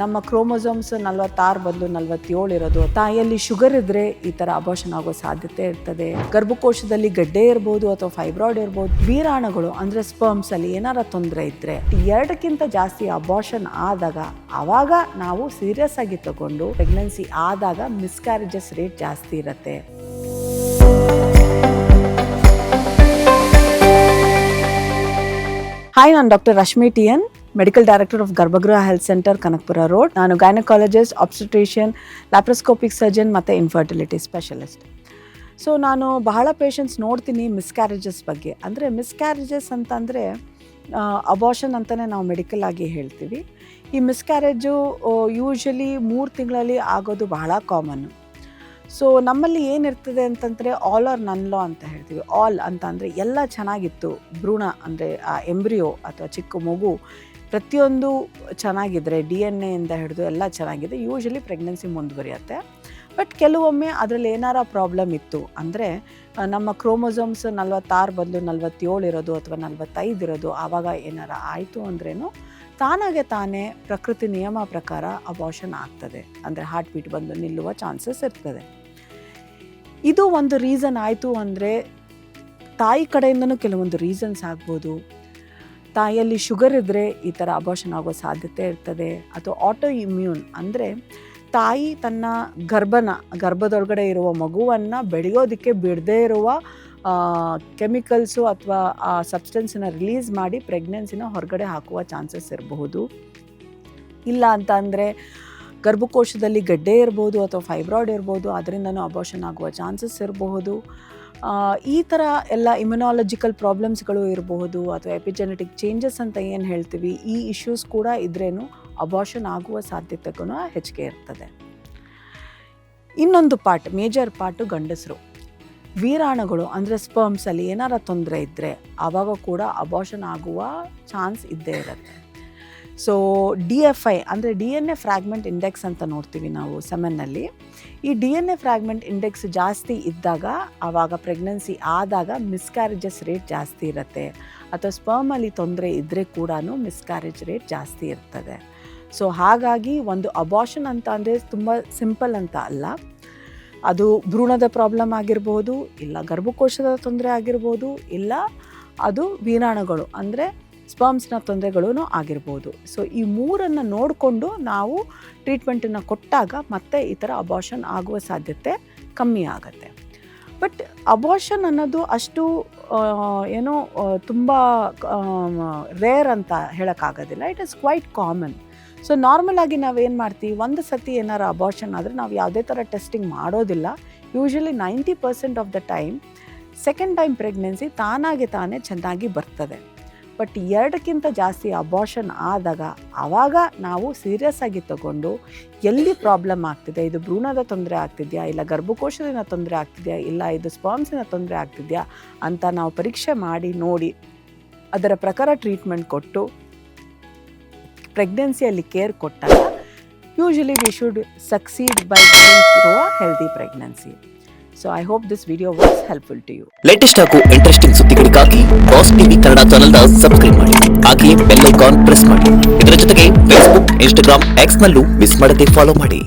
ನಮ್ಮ ಕ್ರೋಮೋಸೋಮ್ಸ್ 46 ಬದಲು 47 ಇರೋದು. ತಾಯಿಯಲ್ಲಿ ಶುಗರ್ ಇದ್ದರೆ ಈ ಥರ ಅಬೋಷನ್ ಆಗೋ ಸಾಧ್ಯತೆ ಇರ್ತದೆ. ಗರ್ಭಕೋಶದಲ್ಲಿ ಗಡ್ಡೆ ಇರ್ಬೋದು ಅಥವಾ ಫೈಬ್ರಾಯ್ಡ್ ಇರ್ಬೋದು. ವೀರಾಣುಗಳು ಅಂದರೆ ಸ್ಪರ್ಮ್ಸಲ್ಲಿ ಏನಾರ ತೊಂದರೆ ಇದ್ದರೆ 2ಕ್ಕಿಂತ ಜಾಸ್ತಿ ಅಬೋಷನ್ ಆದಾಗ ಆವಾಗ ನಾವು ಸೀರಿಯಸ್ ಆಗಿ ತಗೊಂಡು ಪ್ರೆಗ್ನೆನ್ಸಿ ಆದಾಗ ಮಿಸ್ಕ್ಯಾರೇಜಸ್ ರೇಟ್ ಜಾಸ್ತಿ ಇರುತ್ತೆ. ಹಾಯ್, ನಾನು doctor Rashmi T N, medical director of Garbhagriha health centre, Kanakapura road. ನಾನು ಗೈನಕಾಲಜಿಸ್ಟ್, ಆಬ್ಸ್ಟೆಟ್ರಿಷಿಯನ್, ಲ್ಯಾಪ್ರೋಸ್ಕೋಪಿಕ್ ಸರ್ಜನ್ ಮತ್ತು ಇನ್ಫರ್ಟಿಲಿಟಿ ಸ್ಪೆಷಲಿಸ್ಟ್. ಸೊ ನಾನು ಬಹಳ ಪೇಷಂಟ್ಸ್ ನೋಡ್ತೀನಿ ಮಿಸ್ಕ್ಯಾರೇಜಸ್ ಬಗ್ಗೆ. ಅಂದರೆ ಮಿಸ್ಕ್ಯಾರೇಜಸ್ ಅಂತಂದರೆ ಅಬೋಷನ್ ಅಂತಲೇ ನಾವು ಮೆಡಿಕಲ್ ಆಗಿ ಹೇಳ್ತೀವಿ. ಈ ಮಿಸ್ಕ್ಯಾರೇಜು ಯೂಶ್ವಲಿ 3 ತಿಂಗಳಲ್ಲಿ ಆಗೋದು ಬಹಳ ಕಾಮನ್ನು. ಸೊ ನಮ್ಮಲ್ಲಿ ಏನಿರ್ತದೆ ಅಂತಂದರೆ ಆಲ್ ಆರ್ ನನ್ ಲಾ ಅಂತ ಹೇಳ್ತೀವಿ. ಆಲ್ ಅಂತ ಅಂದರೆ ಎಲ್ಲ ಚೆನ್ನಾಗಿತ್ತು, ಭ್ರೂಣ ಅಂದರೆ ಆ ಎಂಬ್ರಿಯೋ ಅಥವಾ ಚಿಕ್ಕ ಮಗು ಪ್ರತಿಯೊಂದು ಚೆನ್ನಾಗಿದ್ದರೆ DNA ಇಂದ ಹಿಡಿದು ಎಲ್ಲ ಚೆನ್ನಾಗಿದೆ, ಯೂಶ್ವಲಿ ಪ್ರೆಗ್ನೆನ್ಸಿ ಮುಂದುವರಿಯುತ್ತೆ. ಬಟ್ ಕೆಲವೊಮ್ಮೆ ಅದರಲ್ಲಿ ಏನಾರ ಪ್ರಾಬ್ಲಮ್ ಇತ್ತು ಅಂದರೆ ನಮ್ಮ ಕ್ರೋಮೋಸೋಮ್ಸ್ 46 ಬದಲು 47 ಇರೋದು ಅಥವಾ 45 ಇರೋದು, ಆವಾಗ ಏನಾರ ಆಯಿತು ಅಂದ್ರೇನು ತಾನಾಗೆ ತಾನೇ ಪ್ರಕೃತಿ ನಿಯಮ ಪ್ರಕಾರ ಅಬೋಷನ್ ಆಗ್ತದೆ. ಅಂದರೆ ಹಾರ್ಟ್ ಬೀಟ್ ಬಂದು ನಿಲ್ಲುವ ಚಾನ್ಸಸ್ ಇರ್ತದೆ. ಇದು ಒಂದು ರೀಸನ್ ಆಯಿತು ಅಂದರೆ ತಾಯಿ ಕಡೆಯಿಂದನೂ ಕೆಲವೊಂದು ರೀಸನ್ಸ್ ಆಗ್ಬೋದು. ತಾಯಿಯಲ್ಲಿ ಶುಗರ್ ಇದ್ದರೆ ಈ ಥರ ಅಬೋಷನ್ ಆಗೋ ಸಾಧ್ಯತೆ ಇರ್ತದೆ. ಅಥವಾ ಆಟೋ ಇಮ್ಯೂನ್ ಅಂದರೆ ತಾಯಿ ತನ್ನ ಗರ್ಭದೊಳಗಡೆ ಇರುವ ಮಗುವನ್ನು ಬೆಳೆಯೋದಕ್ಕೆ ಬಿಡದೇ ಇರುವ ಕೆಮಿಕಲ್ಸು ಅಥವಾ ಆ ಸಬ್ಸ್ಟೆನ್ಸನ್ನ ರಿಲೀಸ್ ಮಾಡಿ ಪ್ರೆಗ್ನೆನ್ಸಿನ ಹೊರಗಡೆ ಹಾಕುವ ಚಾನ್ಸಸ್ ಇರಬಹುದು. ಇಲ್ಲ ಅಂತ ಅಂದರೆ ಗರ್ಭಕೋಶದಲ್ಲಿ ಗಡ್ಡೆ ಇರ್ಬೋದು ಅಥವಾ ಫೈಬ್ರಾಯ್ಡ್ ಇರ್ಬೋದು, ಅದರಿಂದನೂ ಅಬೋಷನ್ ಆಗುವ ಚಾನ್ಸಸ್ ಇರಬಹುದು. ಈ ಥರ ಎಲ್ಲ ಇಮ್ಯುನಾಲಜಿಕಲ್ ಪ್ರಾಬ್ಲಮ್ಸ್ಗಳು ಇರಬಹುದು. ಅಥವಾ ಎಪಿಜೆನೆಟಿಕ್ ಚೇಂಜಸ್ ಅಂತ ಏನು ಹೇಳ್ತೀವಿ, ಈ ಇಶ್ಯೂಸ್ ಕೂಡ ಇದ್ರೇನು ಅಬೋಷನ್ ಆಗುವ ಸಾಧ್ಯತೆಗೂ ಹೆಚ್ಚಿಗೆ ಇರ್ತದೆ. ಇನ್ನೊಂದು ಮೇಜರ್ ಪಾರ್ಟು ಗಂಡಸರು. ವೀರಾಣುಗಳು ಅಂದರೆ ಸ್ಪರ್ಮ್ಸಲ್ಲಿ ಏನಾರ ತೊಂದರೆ ಇದ್ದರೆ ಆವಾಗ ಕೂಡ ಅಬೋಷನ್ ಆಗುವ ಚಾನ್ಸ್ ಇದ್ದೇ ಇರುತ್ತೆ. ಸೊ DFI ಅಂದರೆ DNA ಫ್ರ್ಯಾಗ್ಮೆಂಟ್ ಇಂಡೆಕ್ಸ್ ಅಂತ ನೋಡ್ತೀವಿ ನಾವು ಸೆಮೆನ್ನಲ್ಲಿ. ಈ DNA ಫ್ರ್ಯಾಗ್ಮೆಂಟ್ ಇಂಡೆಕ್ಸ್ ಜಾಸ್ತಿ ಇದ್ದಾಗ ಆವಾಗ ಪ್ರೆಗ್ನೆನ್ಸಿ ಆದಾಗ ಮಿಸ್ಕ್ಯಾರೇಜಸ್ ರೇಟ್ ಜಾಸ್ತಿ ಇರುತ್ತೆ. ಅಥವಾ ಸ್ಪರ್ಮಲ್ಲಿ ತೊಂದರೆ ಇದ್ದರೆ ಕೂಡ ಮಿಸ್ಕ್ಯಾರೇಜ್ ರೇಟ್ ಜಾಸ್ತಿ ಇರ್ತದೆ. ಸೊ ಹಾಗಾಗಿ ಒಂದು ಅಬೋಷನ್ ಅಂತ ಅಂದರೆ ತುಂಬ ಸಿಂಪಲ್ ಅಂತ ಅಲ್ಲ. ಅದು ಭ್ರೂಣದ ಪ್ರಾಬ್ಲಮ್ ಆಗಿರ್ಬೋದು, ಇಲ್ಲ ಗರ್ಭಕೋಶದ ತೊಂದರೆ ಆಗಿರ್ಬೋದು, ಇಲ್ಲ ಅದು ವೀರಾಣುಗಳು ಅಂದರೆ ಸ್ಪರ್ಮ್ಸ್ನ ತೊಂದರೆಗಳೂ ಆಗಿರ್ಬೋದು. ಸೊ ಈ 3 ನೋಡಿಕೊಂಡು ನಾವು ಟ್ರೀಟ್ಮೆಂಟನ್ನು ಕೊಟ್ಟಾಗ ಮತ್ತೆ ಈ ಥರ ಅಬೋಷನ್ ಆಗುವ ಸಾಧ್ಯತೆ ಕಮ್ಮಿ ಆಗುತ್ತೆ. ಬಟ್ ಅಬೋಷನ್ ಅನ್ನೋದು ಅಷ್ಟು ತುಂಬ ರೇರ್ ಅಂತ ಹೇಳೋಕ್ಕಾಗೋದಿಲ್ಲ. It is quite common. So ನಾರ್ಮಲಾಗಿ ನಾವೇನು ಮಾಡ್ತೀವಿ, ಒಂದು ಸತಿ ಏನಾರ ಅಬೋಷನ್ ಆದರೆ ನಾವು ಯಾವುದೇ ಥರ ಟೆಸ್ಟಿಂಗ್ ಮಾಡೋದಿಲ್ಲ. Usually 90% of the time second time pregnancy ತಾನಾಗೆ ತಾನೇ ಚೆನ್ನಾಗಿ ಬರ್ತದೆ. ಬಟ್ 2ಕ್ಕಿಂತ ಜಾಸ್ತಿ ಅಬೋಷನ್ ಆದಾಗ ಆವಾಗ ನಾವು ಸೀರಿಯಸ್ ಆಗಿ ತಗೊಂಡು ಎಲ್ಲಿ ಪ್ರಾಬ್ಲಮ್ ಆಗ್ತಿದೆ, ಇದು ಭ್ರೂಣದ ತೊಂದರೆ ಆಗ್ತಿದೆಯಾ, ಇಲ್ಲ ಗರ್ಭಕೋಶದಿಂದ ತೊಂದರೆ ಆಗ್ತಿದೆಯಾ, ಇಲ್ಲ ಇದು ಸ್ಪರ್ಮ್ಸಿನ ತೊಂದರೆ ಆಗ್ತಿದೆಯಾ ಅಂತ ನಾವು ಪರೀಕ್ಷೆ ಮಾಡಿ ನೋಡಿ ಅದರ ಪ್ರಕಾರ ಟ್ರೀಟ್ಮೆಂಟ್ ಕೊಟ್ಟು ಪ್ರೆಗ್ನೆನ್ಸಿಯಲ್ಲಿ ಕೇರ್ ಕೊಟ್ಟಾಗ usually we should succeed by going through a healthy pregnancy. So I hope this video was helpful to you. Latest ಹಾಗೂ ಇಂಟ್ರೆಸ್ಟಿಂಗ್ ಸುದ್ದಿಗಳಿಗಾಗಿ ಬಾಸ್ ಟಿವಿ ಕನ್ನಡ ಚಾನೆಲ್ನ ಸಬ್ಸ್ಕ್ರೈಬ್ ಮಾಡಿ. ಹಾಗೆಯೇ ಬೆಲ್ ಐಕಾನ್ ಪ್ರೆಸ್ ಮಾಡಿ. ಇದರ ಜೊತೆಗೆ Facebook, Instagram, X ನಲ್ಲೂ ಮಿಸ್ ಮಾಡದೆ ಫಾಲೋ ಮಾಡಿ.